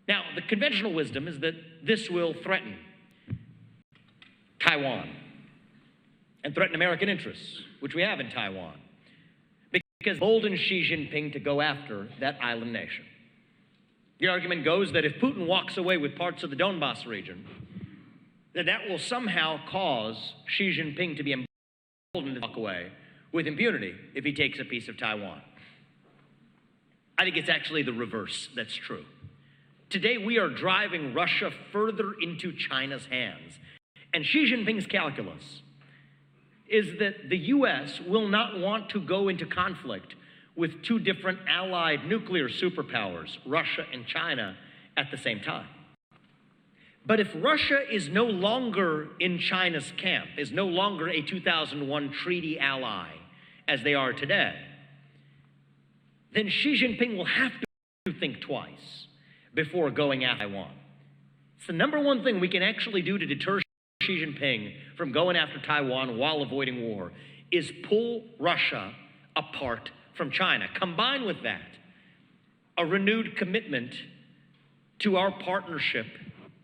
Now, the conventional wisdom is that this will threaten Taiwan and threaten American interests, which we have in Taiwan, because embolden Xi Jinping to go after that island nation. The argument goes that if Putin walks away with parts of the Donbass region, that will somehow cause Xi Jinping to be emboldened to walk away with impunity if he takes a piece of Taiwan. I think it's actually the reverse that's true. Today, we are driving Russia further into China's hands. And Xi Jinping's calculus is that the U.S. will not want to go into conflict with two different allied nuclear superpowers, Russia and China, at the same time. But if Russia is no longer in China's camp, is no longer a 2001 treaty ally, as they are today, then Xi Jinping will have to think twice before going after Taiwan. It's the number one thing we can actually do to deter Xi Jinping from going after Taiwan while avoiding war is pull Russia apart from China. Combine with that a renewed commitment to our partnership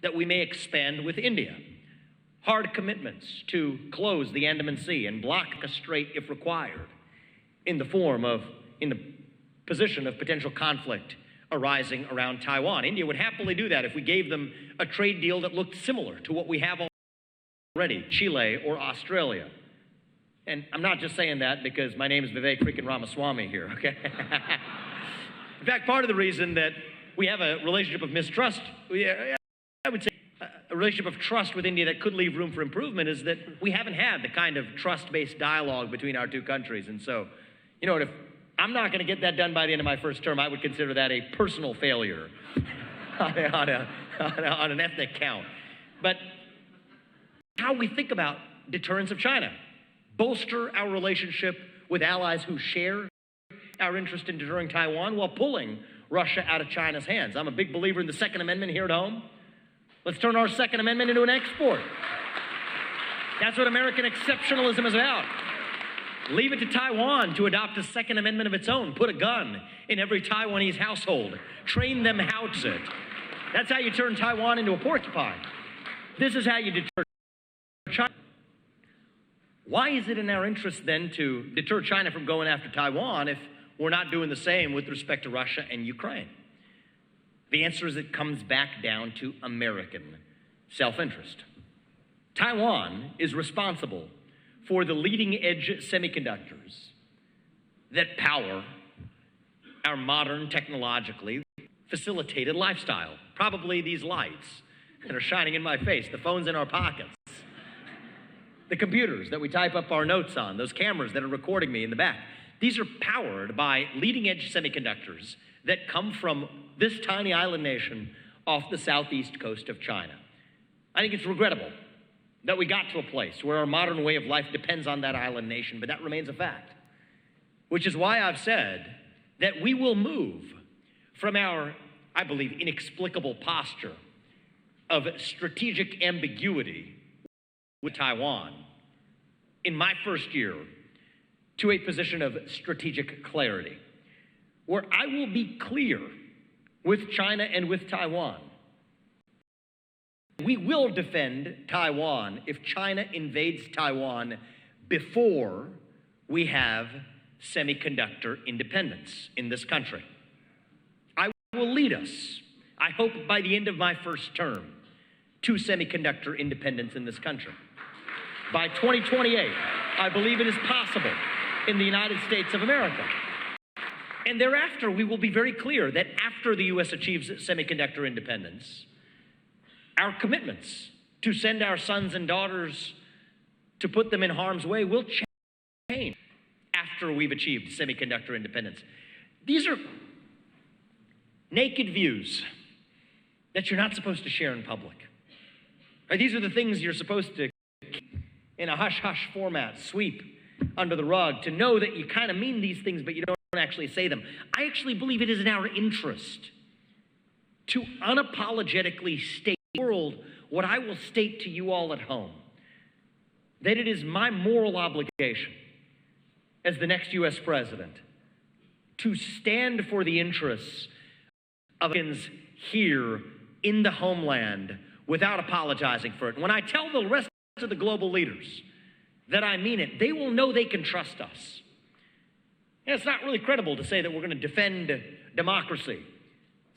that we may expand with India. Hard commitments to close the Andaman Sea and block a strait if required in the position of potential conflict arising around Taiwan. India would happily do that if we gave them a trade deal that looked similar to what we have already, Chile or Australia. And I'm not just saying that because my name is Vivek freaking Ramaswamy here, okay? In fact, part of the reason that we have a relationship of mistrust, I would say a relationship of trust with India that could leave room for improvement, is that we haven't had the kind of trust-based dialogue between our two countries. And so, you know, if I'm not going to get that done by the end of my first term, I would consider that a personal failure on an ethnic count. But how we think about deterrence of China, bolster our relationship with allies who share our interest in deterring Taiwan while pulling Russia out of China's hands. I'm a big believer in the Second Amendment here at home. Let's turn our Second Amendment into an export. That's what American exceptionalism is about. Leave it to Taiwan to adopt a Second Amendment of its own. Put a gun in every Taiwanese household. Train them how to use it. That's how you turn Taiwan into a porcupine. This is how you deter China. Why is it in our interest then to deter China from going after Taiwan if we're not doing the same with respect to Russia and Ukraine? The answer is it comes back down to American self-interest. Taiwan is responsible for the leading-edge semiconductors that power our modern, technologically facilitated lifestyle. Probably these lights that are shining in my face, the phones in our pockets, the computers that we type up our notes on, those cameras that are recording me in the back. These are powered by leading-edge semiconductors that come from this tiny island nation off the southeast coast of China. I think it's regrettable that we got to a place where our modern way of life depends on that island nation, but that remains a fact. Which is why I've said that we will move from our, I believe, inexplicable posture of strategic ambiguity with Taiwan in my first year to a position of strategic clarity, where I will be clear with China and with Taiwan. We will defend Taiwan if China invades Taiwan before we have semiconductor independence in this country. I will lead us, I hope by the end of my first term, to semiconductor independence in this country. By 2028, I believe it is possible in the United States of America. And thereafter, we will be very clear that after the U.S. achieves semiconductor independence, our commitments to send our sons and daughters to put them in harm's way will change after we've achieved semiconductor independence. These are naked views that you're not supposed to share in public. Right? These are the things you're supposed to, in a hush-hush format, sweep under the rug, to know that you kind of mean these things, but you don't actually say them. I actually believe it is in our interest to unapologetically state to the world what I will state to you all at home, that it is my moral obligation as the next U.S. president to stand for the interests of Americans here in the homeland without apologizing for it. And when I tell the rest of the global leaders that I mean it, they will know they can trust us. And it's not really credible to say that we're going to defend democracy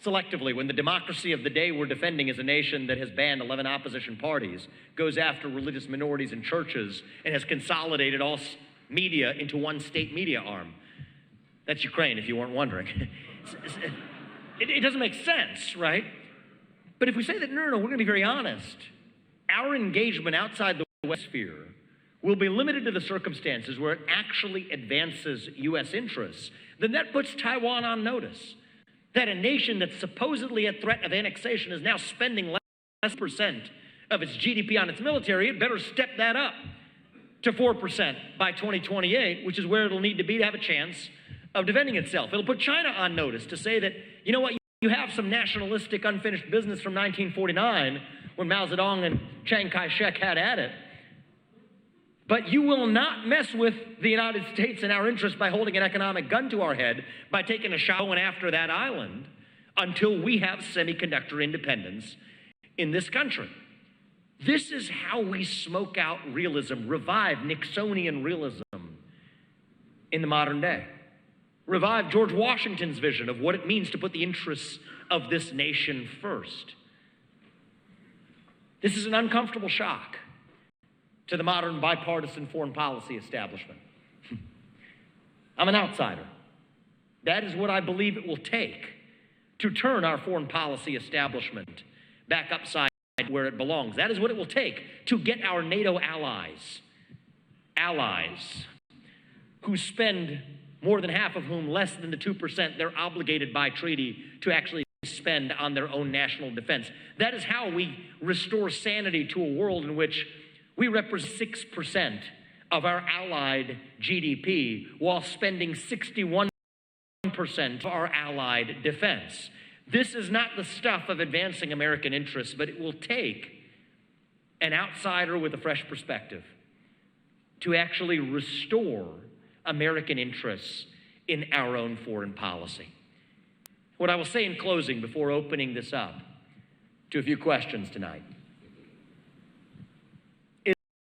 selectively when the democracy of the day we're defending is a nation that has banned 11 opposition parties, goes after religious minorities and churches, and has consolidated all media into one state media arm. That's Ukraine, if you weren't wondering. It doesn't make sense, right? But if we say that, no, we're going to be very honest. Our engagement outside the West sphere will be limited to the circumstances where it actually advances U.S. interests, then that puts Taiwan on notice. That a nation that's supposedly at threat of annexation is now spending less % of its GDP on its military. It better step that up to 4% by 2028, which is where it'll need to be to have a chance of defending itself. It'll put China on notice to say that, you know what, you have some nationalistic unfinished business from 1949 when Mao Zedong and Chiang Kai-shek had at it, but you will not mess with the United States and our interests by holding an economic gun to our head, by taking a shot going after that island until we have semiconductor independence in this country. This is how we smoke out realism, revive Nixonian realism in the modern day. Revive George Washington's vision of what it means to put the interests of this nation first. This is an uncomfortable shock to the modern bipartisan foreign policy establishment. I'm an outsider. That is what I believe it will take to turn our foreign policy establishment back upside where it belongs. That is what it will take to get our NATO allies who spend more than half of whom less than the 2% they're obligated by treaty to actually spend on their own national defense. That is how we restore sanity to a world in which we represent 6% of our allied GDP while spending 61% of our allied defense. This is not the stuff of advancing American interests, but it will take an outsider with a fresh perspective to actually restore American interests in our own foreign policy. What I will say in closing before opening this up to a few questions tonight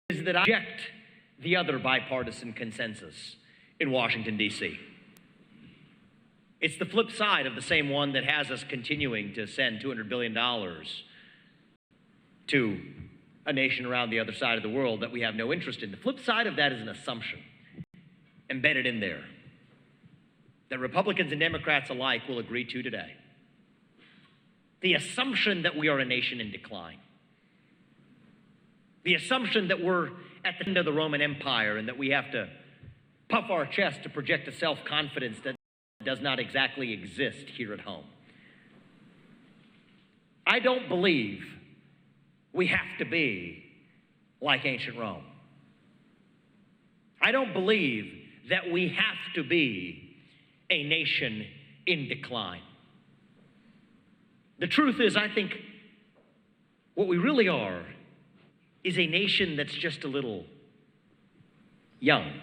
is that I reject the other bipartisan consensus in Washington, D.C. It's the flip side of the same one that has us continuing to send $200 billion to a nation around the other side of the world that we have no interest in. The flip side of that is an assumption embedded in there that Republicans and Democrats alike will agree to today. The assumption that we are a nation in decline. The assumption that we're at the end of the Roman Empire and that we have to puff our chest to project a self-confidence that does not exactly exist here at home. I don't believe we have to be like ancient Rome. I don't believe that we have to be a nation in decline. The truth is, I think what we really are is a nation that's just a little young,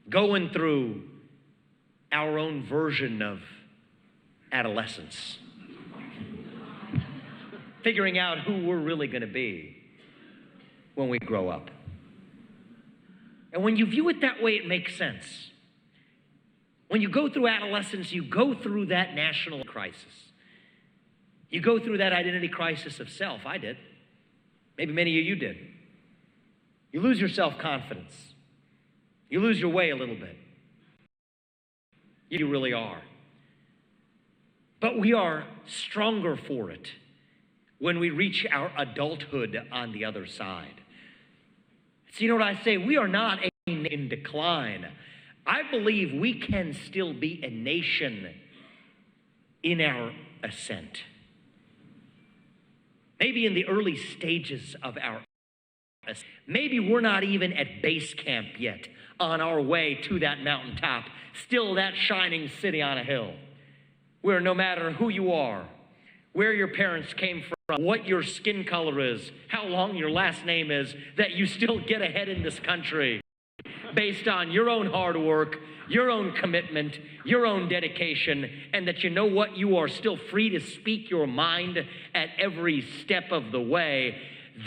going through our own version of adolescence, figuring out who we're really going to be when we grow up. And when you view it that way, it makes sense. When you go through adolescence, you go through that national crisis. You go through that identity crisis of self. I did. Maybe many of you did. You lose your self-confidence. You lose your way a little bit. You really are. But we are stronger for it when we reach our adulthood on the other side. So you know what I say? We are not in decline. I believe we can still be a nation in our ascent. Maybe in the early stages of our ascent. Maybe we're not even at base camp yet on our way to that mountaintop, still that shining city on a hill, where no matter who you are, where your parents came from, what your skin color is, how long your last name is, that you still get ahead in this country based on your own hard work, your own commitment, your own dedication, and that you know what, you are still free to speak your mind at every step of the way.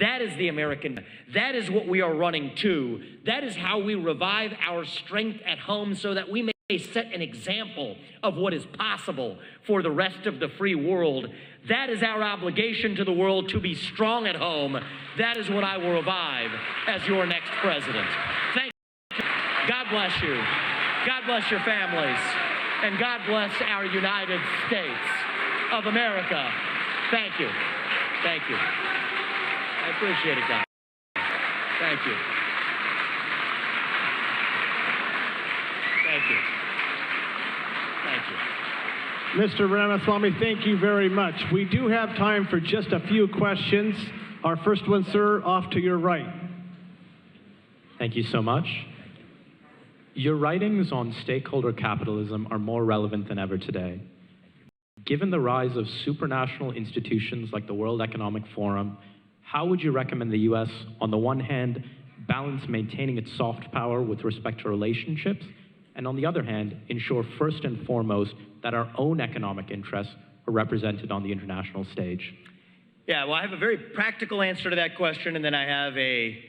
That is the American. That is what we are running to. That is how we revive our strength at home so that we may set an example of what is possible for the rest of the free world. That is our obligation to the world, to be strong at home. That is what I will revive as your next president. Thank you. God bless you. God bless your families. And God bless our United States of America. Thank you. Thank you. I appreciate it, guys. Thank you. Thank you. Thank you. Mr. Ramaswamy, thank you very much. We do have time for just a few questions. Our first one, sir, off to your right. Thank you so much. Your writings on stakeholder capitalism are more relevant than ever today. Given the rise of supranational institutions like the World Economic Forum, how would you recommend the U.S., on the one hand, balance maintaining its soft power with respect to relationships, and on the other hand, ensure first and foremost that our own economic interests are represented on the international stage? Yeah, well, I have a very practical answer to that question, and then I have a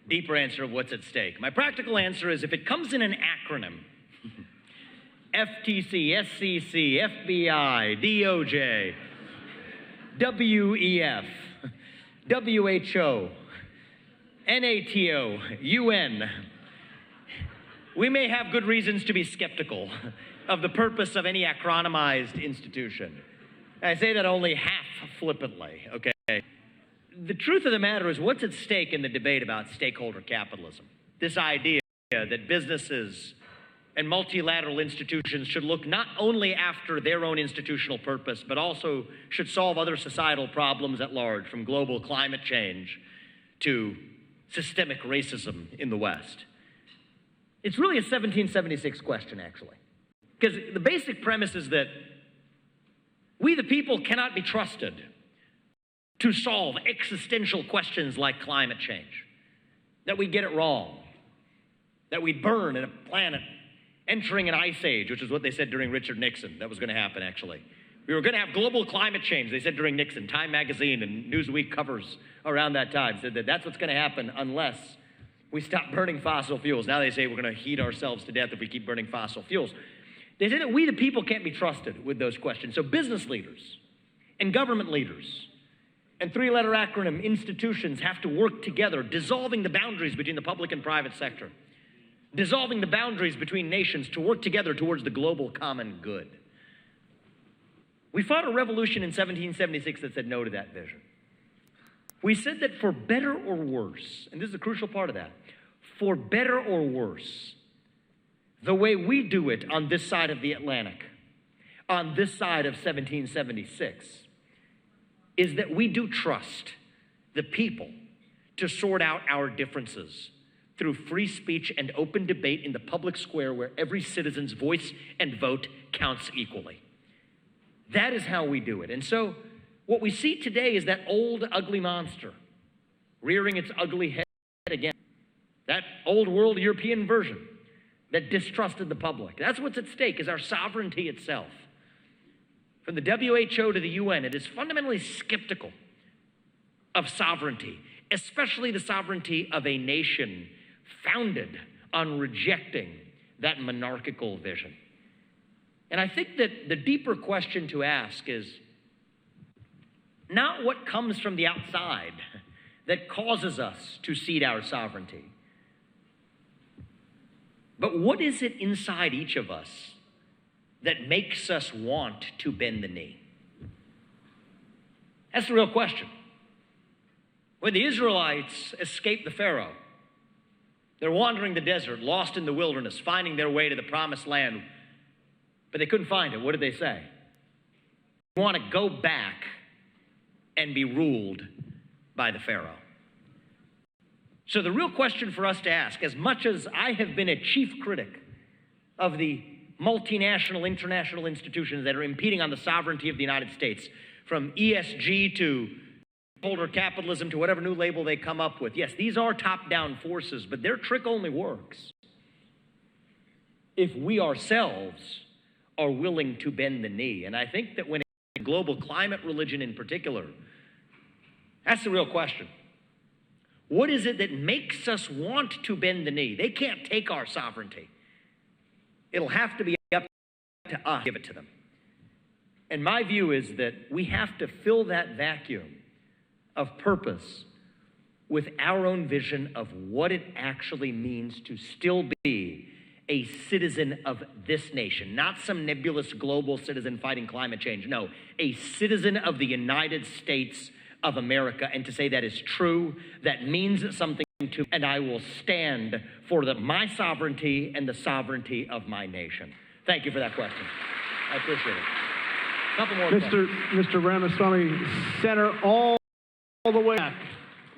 deeper answer of what's at stake. My practical answer is, if it comes in an acronym, FTC, SCC, FBI, DOJ, WEF, WHO, NATO, UN, we may have good reasons to be skeptical of the purpose of any acronymized institution. I say that only half flippantly, okay? The truth of the matter is, what's at stake in the debate about stakeholder capitalism? This idea that businesses and multilateral institutions should look not only after their own institutional purpose, but also should solve other societal problems at large, from global climate change to systemic racism in the West. It's really a 1776 question, actually. Because the basic premise is that we, the people, cannot be trusted to solve existential questions like climate change, that we get it wrong, that we burn in a planet entering an ice age, which is what they said during Richard Nixon. That was going to happen, actually. We were going to have global climate change, they said during Nixon. Time magazine and Newsweek covers around that time said that that's what's going to happen unless we stop burning fossil fuels. Now they say we're going to heat ourselves to death if we keep burning fossil fuels. They say that we, the people, can't be trusted with those questions. So business leaders and government leaders and three-letter acronym institutions have to work together, dissolving the boundaries between the public and private sector, dissolving the boundaries between nations to work together towards the global common good. We fought a revolution in 1776 that said no to that vision. We said that for better or worse, and this is a crucial part of that, for better or worse, the way we do it on this side of the Atlantic, on this side of 1776, is that we do trust the people to sort out our differences through free speech and open debate in the public square where every citizen's voice and vote counts equally. That is how we do it. And so what we see today is that old ugly monster rearing its ugly head again. That old world European version that distrusted the public. That's what's at stake, is our sovereignty itself. From the WHO to the UN, it is fundamentally skeptical of sovereignty, especially the sovereignty of a nation founded on rejecting that monarchical vision. And I think that the deeper question to ask is not what comes from the outside that causes us to cede our sovereignty, but what is it inside each of us that makes us want to bend the knee? That's the real question. When the Israelites escaped the Pharaoh, they're wandering the desert, lost in the wilderness, finding their way to the promised land, but they couldn't find it. What did they say? We want to go back and be ruled by the Pharaoh. So the real question for us to ask, as much as I have been a chief critic of the multinational, international institutions that are impeding on the sovereignty of the United States, from ESG to stakeholder capitalism to whatever new label they come up with. Yes, these are top-down forces, but their trick only works if we ourselves are willing to bend the knee. And I think that when it's global climate religion in particular, that's the real question. What is it that makes us want to bend the knee? They can't take our sovereignty. It'll have to be up to us to give it to them. And my view is that we have to fill that vacuum of purpose with our own vision of what it actually means to still be a citizen of this nation, not some nebulous global citizen fighting climate change. No, a citizen of the United States of America, and to say that is true, that means something to, and I will stand for my sovereignty and the sovereignty of my nation. Thank you for that question. I appreciate it. Couple more questions. Mr. Ramaswamy, Senator, all the way back.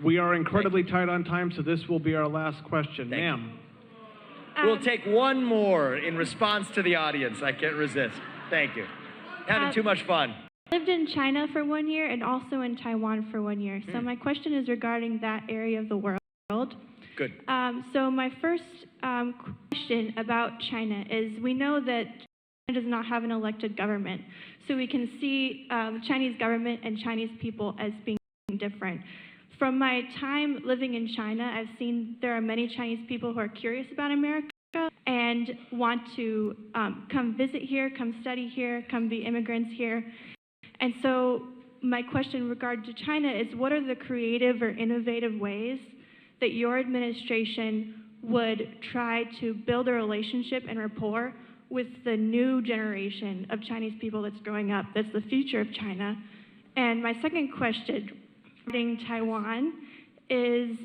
We are incredibly tight on time, so this will be our last question. Ma'am. We'll take one more in response to the audience. I can't resist. Thank you. Having too much fun. Lived in China for 1 year and also in Taiwan for 1 year. So my question is regarding that area of the world. Good. So my first question about China is, we know that China does not have an elected government. So we can see the Chinese government and Chinese people as being different. From my time living in China, I've seen there are many Chinese people who are curious about America and want to come visit here, come study here, come be immigrants here. And so my question in regard to China is, what are the creative or innovative ways that your administration would try to build a relationship and rapport with the new generation of Chinese people that's growing up, that's the future of China? And my second question regarding Taiwan is,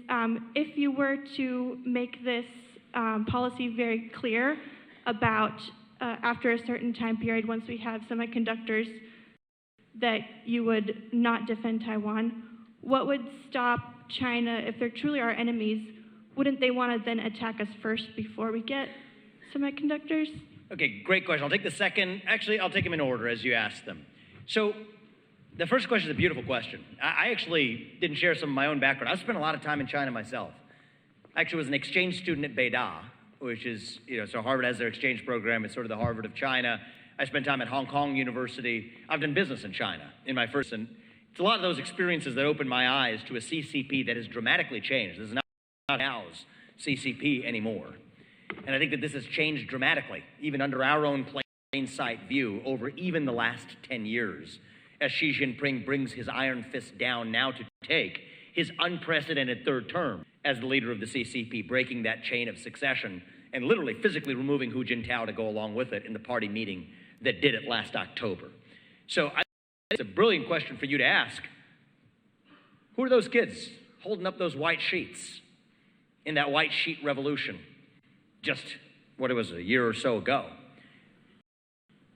if you were to make this policy very clear about after a certain time period, once we have semiconductors, that you would not defend Taiwan, what would stop China, if there truly are enemies, wouldn't they want to then attack us first before we get semiconductors? Okay, great question. I'll take the second. Actually, I'll take them in order as you asked them. So the first question is a beautiful question. I actually didn't share some of my own background. I've spent a lot of time in China myself. I actually was an exchange student at Beida, which is, so Harvard has their exchange program. It's sort of the Harvard of China. I spent time at Hong Kong University. I've done business in China in my first, and it's a lot of those experiences that opened my eyes to a CCP that has dramatically changed. This is not now's CCP anymore. And I think that this has changed dramatically, even under our own plain sight view, over even the last 10 years, as Xi Jinping brings his iron fist down now to take his unprecedented third term as the leader of the CCP, breaking that chain of succession and literally physically removing Hu Jintao to go along with it in the party meeting that did it last October. So it's a brilliant question for you to ask. Who are those kids holding up those white sheets in that white sheet revolution just, what it was, a year or so ago?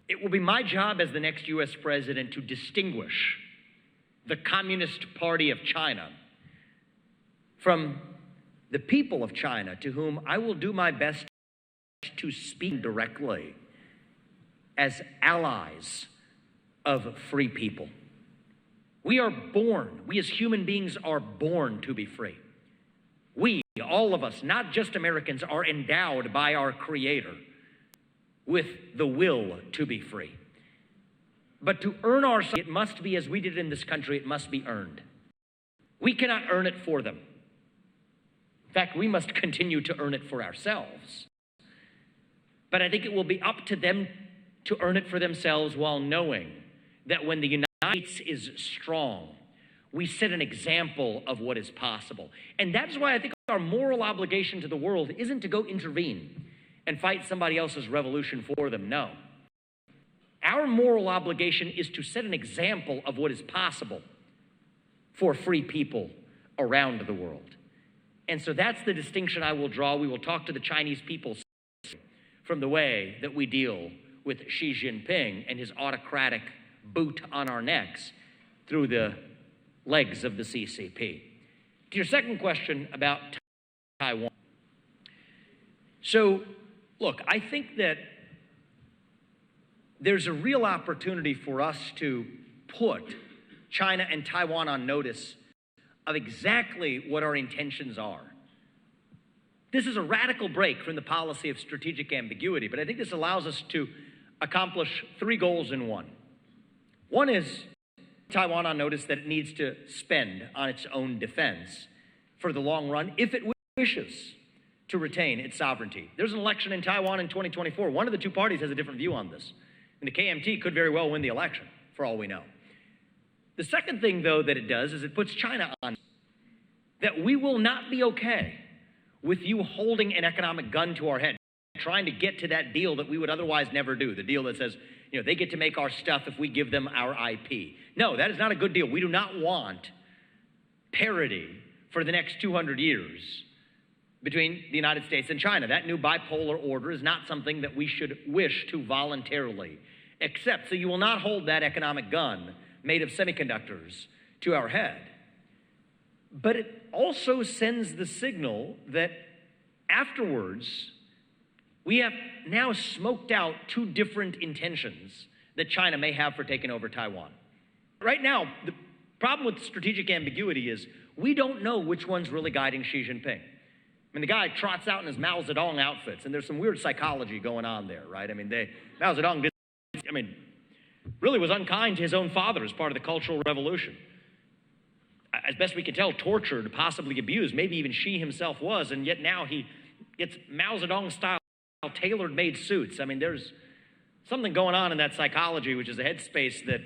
It will be my job as the next US president to distinguish the Communist Party of China from the people of China, to whom I will do my best to speak directly as allies of free people. We are born, we as human beings are born to be free. We, all of us, not just Americans, are endowed by our Creator with the will to be free. But to earn our, it must be, as we did in this country, it must be earned. We cannot earn it for them. In fact, we must continue to earn it for ourselves. But I think it will be up to them to earn it for themselves, while knowing that when the United States is strong, we set an example of what is possible. And that's why I think our moral obligation to the world isn't to go intervene and fight somebody else's revolution for them. No. Our moral obligation is to set an example of what is possible for free people around the world. And so that's the distinction I will draw. We will talk to the Chinese people from the way that we deal with Xi Jinping and his autocratic boot on our necks through the legs of the CCP. To your second question about Taiwan. So, look, I think that there's a real opportunity for us to put China and Taiwan on notice of exactly what our intentions are. This is a radical break from the policy of strategic ambiguity, but I think this allows us to accomplish three goals in one. One is Taiwan on notice that it needs to spend on its own defense for the long run if it wishes to retain its sovereignty. There's an election in Taiwan in 2024. One of the two parties has a different view on this. And the KMT could very well win the election, for all we know. The second thing, though, that it does is it puts China on that we will not be okay with you holding an economic gun to our head, trying to get to that deal that we would otherwise never do, the deal that says, they get to make our stuff if we give them our IP. No, that is not a good deal. We do not want parity for the next 200 years between the United States and China. That new bipolar order is not something that we should wish to voluntarily accept. So you will not hold that economic gun made of semiconductors to our head. But it also sends the signal that afterwards, we have now smoked out two different intentions that China may have for taking over Taiwan. Right now, the problem with strategic ambiguity is we don't know which one's really guiding Xi Jinping. I mean, the guy trots out in his Mao Zedong outfits, and there's some weird psychology going on there, right? I mean, Mao Zedong really was unkind to his own father as part of the Cultural Revolution. As best we can tell, tortured, possibly abused, maybe even Xi himself was, and yet now he gets Mao Zedong-style tailor-made suits. I mean, there's something going on in that psychology, which is a headspace that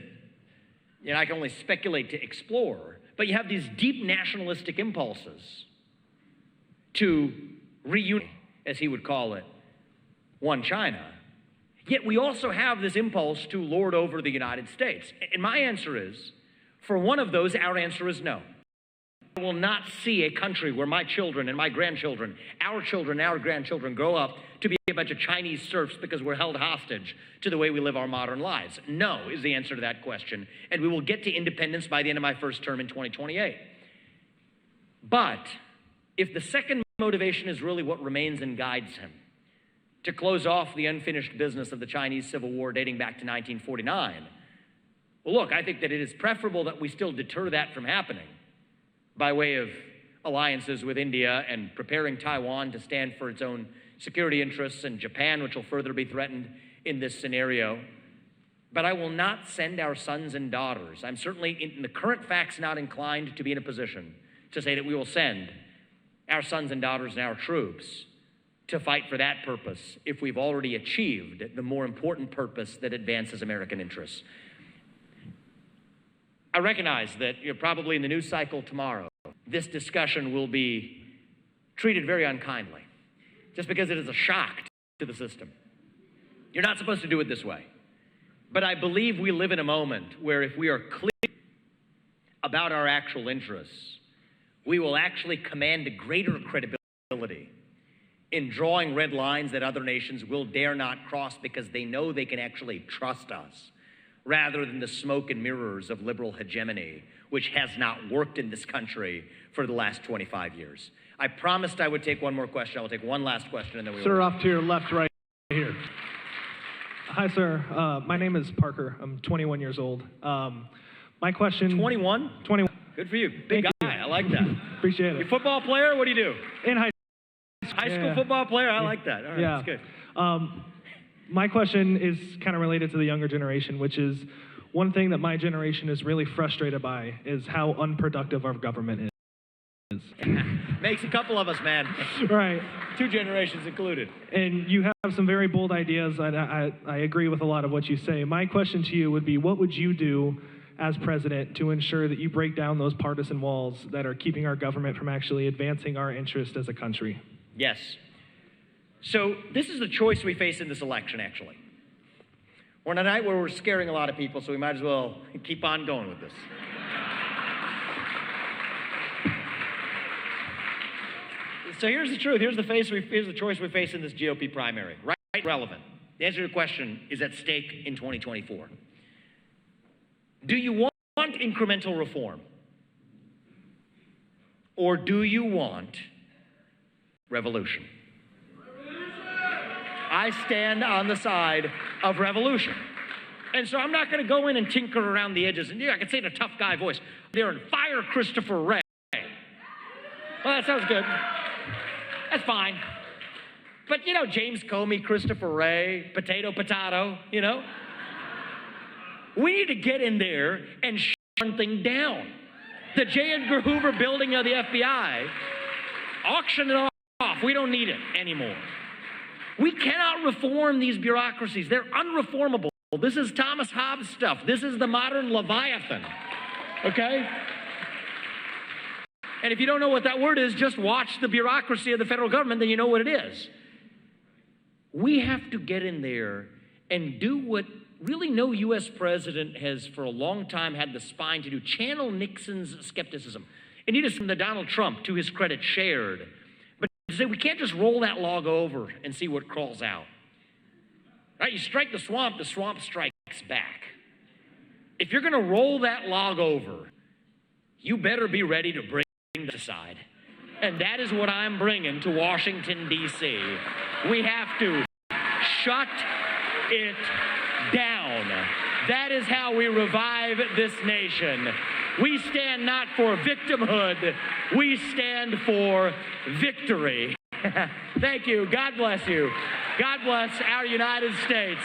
I can only speculate to explore. But you have these deep nationalistic impulses to reunite, as he would call it, one China. Yet we also have this impulse to lord over the United States. And my answer is, for one of those, our answer is no. I will not see a country where my children and my grandchildren, our grandchildren grow up to be a bunch of Chinese serfs because we're held hostage to the way we live our modern lives. No is the answer to that question. And we will get to independence by the end of my first term in 2028. But if the second motivation is really what remains and guides him, to close off the unfinished business of the Chinese Civil War dating back to 1949, well, look, I think that it is preferable that we still deter that from happening by way of alliances with India and preparing Taiwan to stand for its own security interests, and Japan, which will further be threatened in this scenario. But I will not send our sons and daughters. I'm certainly, in the current facts, not inclined to be in a position to say that we will send our sons and daughters and our troops to fight for that purpose if we've already achieved the more important purpose that advances American interests. I recognize that probably in the news cycle tomorrow, this discussion will be treated very unkindly, just because it is a shock to the system. You're not supposed to do it this way. But I believe we live in a moment where if we are clear about our actual interests, we will actually command a greater credibility in drawing red lines that other nations will dare not cross because they know they can actually trust us, rather than the smoke and mirrors of liberal hegemony, which has not worked in this country for the last 25 years. I promised I would take one more question. I will take one last question, and then we will. Sir, off to your left, right here. Hi, sir. My name is Parker. I'm 21 years old. My question... 21? 21. Good for you. Big guy. I like that. Appreciate it. You a football player? What do you do? In high school. High school football player? I like that. All right, that's good. My question is kind of related to the younger generation, which is one thing that my generation is really frustrated by is how unproductive our government is. Makes a couple of us, man. Right. 2 generations included. And you have some very bold ideas, and I agree with a lot of what you say. My question to you would be, what would you do as president to ensure that you break down those partisan walls that are keeping our government from actually advancing our interest as a country? Yes. So this is the choice we face in this election, actually. We're on a night where we're scaring a lot of people, so we might as well keep on going with this. So here's the truth. Here's the choice we face in this GOP primary. Right, relevant. The answer to your question is at stake in 2024. Do you want incremental reform? Or do you want revolution? I stand on the side of revolution. And so I'm not going to go in and tinker around the edges. And I can say in a tough guy voice, there and fire Christopher Wray. Well, that sounds good. That's fine. But, you know, James Comey, Christopher Wray, potato, you know? We need to get in there and shut something down. The J. Edgar Hoover building of the FBI, auction it off. We don't need it anymore. We cannot reform these bureaucracies. They're unreformable. This is Thomas Hobbes stuff. This is the modern Leviathan, okay? And if you don't know what that word is, just watch the bureaucracy of the federal government, then you know what it is. We have to get in there and do what really no U.S. president has for a long time had the spine to do, channel Nixon's skepticism. And it is from the Donald Trump, to his credit, shared. But to say we can't just roll that log over and see what crawls out. Right? You strike the swamp strikes back. If you're going to roll that log over, you better be ready to bring it aside. And that is what I'm bringing to Washington, D.C. We have to shut it down. That is how we revive this nation. We stand not for victimhood, we stand for victory. Thank you. God bless you. God bless our United States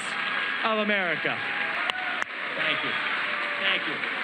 of America. Thank you. Thank you.